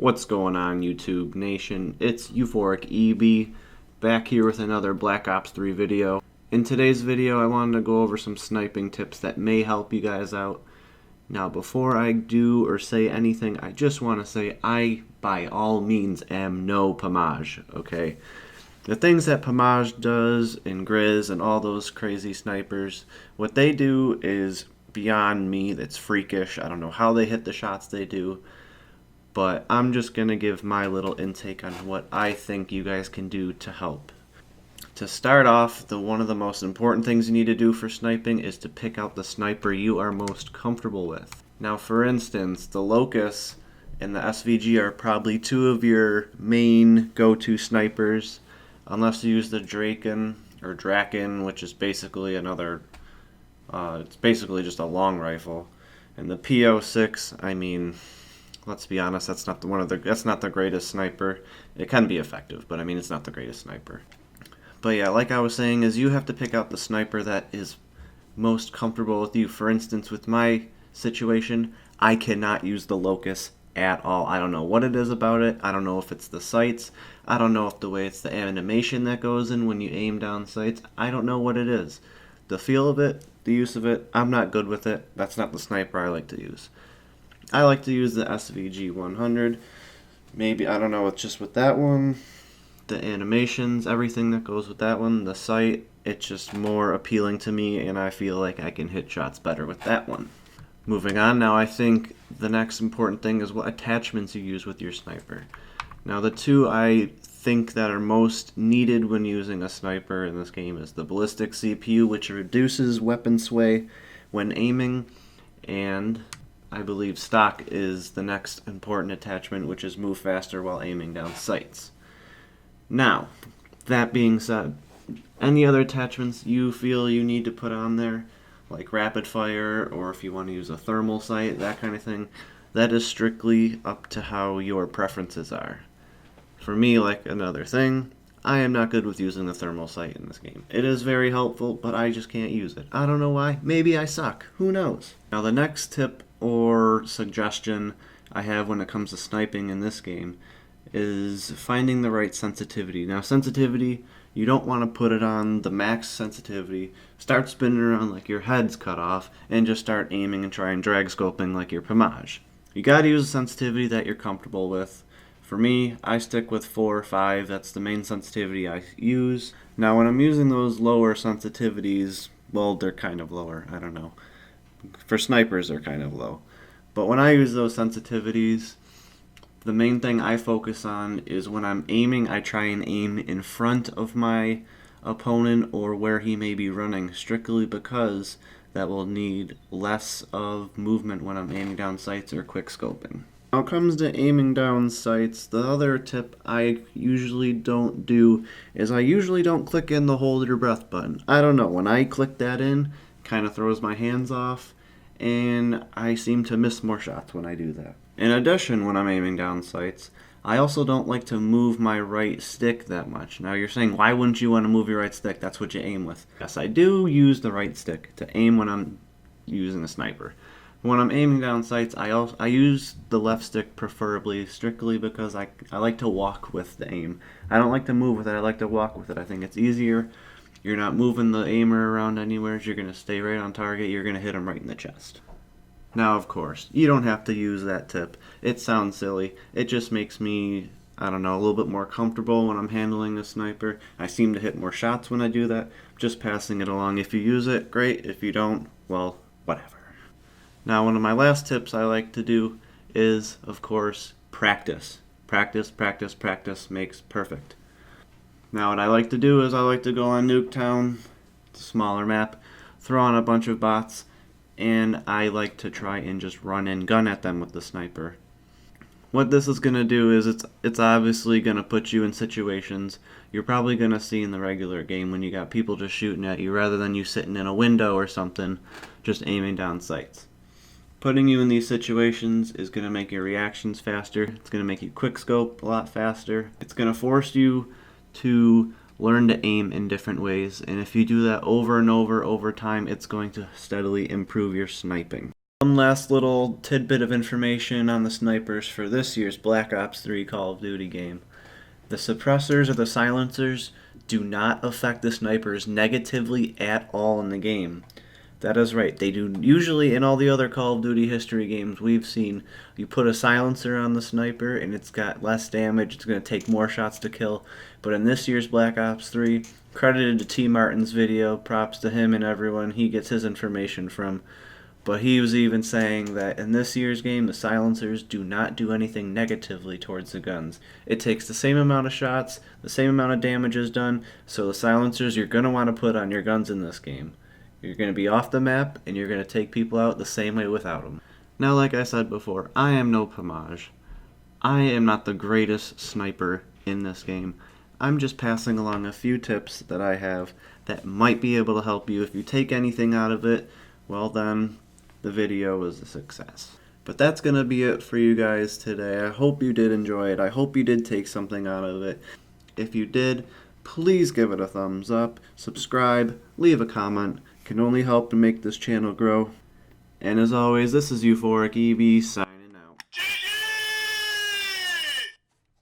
What's going on, YouTube Nation? It's Euphoric EB back here with another Black Ops 3 video. In today's video, I wanted to go over some sniping tips that may help you guys out. Now, before I do or say anything, I just want to say I, by all means, am no Pomage, okay? The things that Pomage does and Grizz and all those crazy snipers, what they do is beyond me. That's freakish. I don't know how they hit the shots they do. But I'm just going to give my little intake on what I think you guys can do to help. To start off, one of the most important things you need to do for sniping is to pick out the sniper you are most comfortable with. Now, for instance, the Locust and the SVG are probably two of your main go-to snipers, unless you use the Draken or Draken, which is basically another, it's basically just a long rifle. And the PO6, I mean, let's be honest, that's not the greatest sniper. It can be effective, but I mean, it's not the greatest sniper. But yeah, like I was saying, is you have to pick out the sniper that is most comfortable with you. For instance, with my situation, I cannot use the Locust at all. I don't know what it is about it. I don't know if it's the sights. I don't know if the way it's the animation that goes in when you aim down sights. I don't know what it is. The feel of it, the use of it, I'm not good with it. That's not the sniper I like to use. I like to use the SVG 100. Maybe, I don't know, it's just with that one. The animations, everything that goes with that one. The sight, it's just more appealing to me, and I feel like I can hit shots better with that one. Moving on, now I think the next important thing is what attachments you use with your sniper. Now the two I think that are most needed when using a sniper in this game is the ballistic CPU, which reduces weapon sway when aiming, and I believe stock is the next important attachment, which is move faster while aiming down sights. Now, that being said, any other attachments you feel you need to put on there, like rapid fire, or if you want to use a thermal sight, that kind of thing, that is strictly up to how your preferences are. For me, like another thing, I am not good with using the thermal sight in this game. It is very helpful, but I just can't use it. I don't know why. Maybe I suck. Who knows? Now, the next tip or suggestion I have when it comes to sniping in this game is finding the right sensitivity. Now, sensitivity, you don't want to put it on the max sensitivity. Start spinning around like your head's cut off and just start aiming and try and drag scoping like your Pomage. You gotta use a sensitivity that you're comfortable with. For me, I stick with 4 or 5. That's the main sensitivity I use. Now, when I'm using those lower sensitivities, well, they're kind of lower. I don't know. For snipers, they're kind of low. But when I use those sensitivities, the main thing I focus on is when I'm aiming, I try and aim in front of my opponent or where he may be running, strictly because that will need less of movement when I'm aiming down sights or quick scoping. When it comes to aiming down sights, the other tip I usually don't do is I usually don't click in the hold your breath button. I don't know, when I click that in, kind of throws my hands off, and I seem to miss more shots when I do that. In addition, when I'm aiming down sights, I also don't like to move my right stick that much. Now you're saying, why wouldn't you want to move your right stick? That's what you aim with. Yes, I do use the right stick to aim when I'm using a sniper. When I'm aiming down sights, I use the left stick preferably, strictly because I like to walk with the aim. I don't like to move with it, I like to walk with it. I think it's easier. You're not moving the aimer around anywhere, you're going to stay right on target, you're going to hit him right in the chest. Now, of course, you don't have to use that tip. It sounds silly. It just makes me, I don't know, a little bit more comfortable when I'm handling a sniper. I seem to hit more shots when I do that. Just passing it along. If you use it, great. If you don't, well, whatever. Now, one of my last tips I like to do is, of course, practice. Practice, practice, practice makes perfect. Now, what I like to do is I like to go on Nuketown, it's a smaller map, throw on a bunch of bots, and I like to try and just run and gun at them with the sniper. What this is going to do is it's obviously going to put you in situations you're probably going to see in the regular game when you got people just shooting at you rather than you sitting in a window or something just aiming down sights. Putting you in these situations is going to make your reactions faster. It's going to make you quick scope a lot faster. It's going to force you to learn to aim in different ways, and if you do that over and over time, it's going to steadily improve your sniping. One last little tidbit of information on the snipers for this year's Black Ops 3 Call of Duty game. The suppressors or the silencers do not affect the snipers negatively at all in the game. That is right. They do usually in all the other Call of Duty history games we've seen, you put a silencer on the sniper and it's got less damage, it's going to take more shots to kill. But in this year's Black Ops 3, credited to T. Martin's video, props to him and everyone he gets his information from. But he was even saying that in this year's game, the silencers do not do anything negatively towards the guns. It takes the same amount of shots, the same amount of damage is done, so the silencers you're going to want to put on your guns in this game. You're going to be off the map, and you're going to take people out the same way without them. Now, like I said before, I am no Pomage. I am not the greatest sniper in this game. I'm just passing along a few tips that I have that might be able to help you. If you take anything out of it, well then, the video was a success. But that's going to be it for you guys today. I hope you did enjoy it. I hope you did take something out of it. If you did, please give it a thumbs up, subscribe, leave a comment. It can only help to make this channel grow. And as always, this is Euphoric EB signing.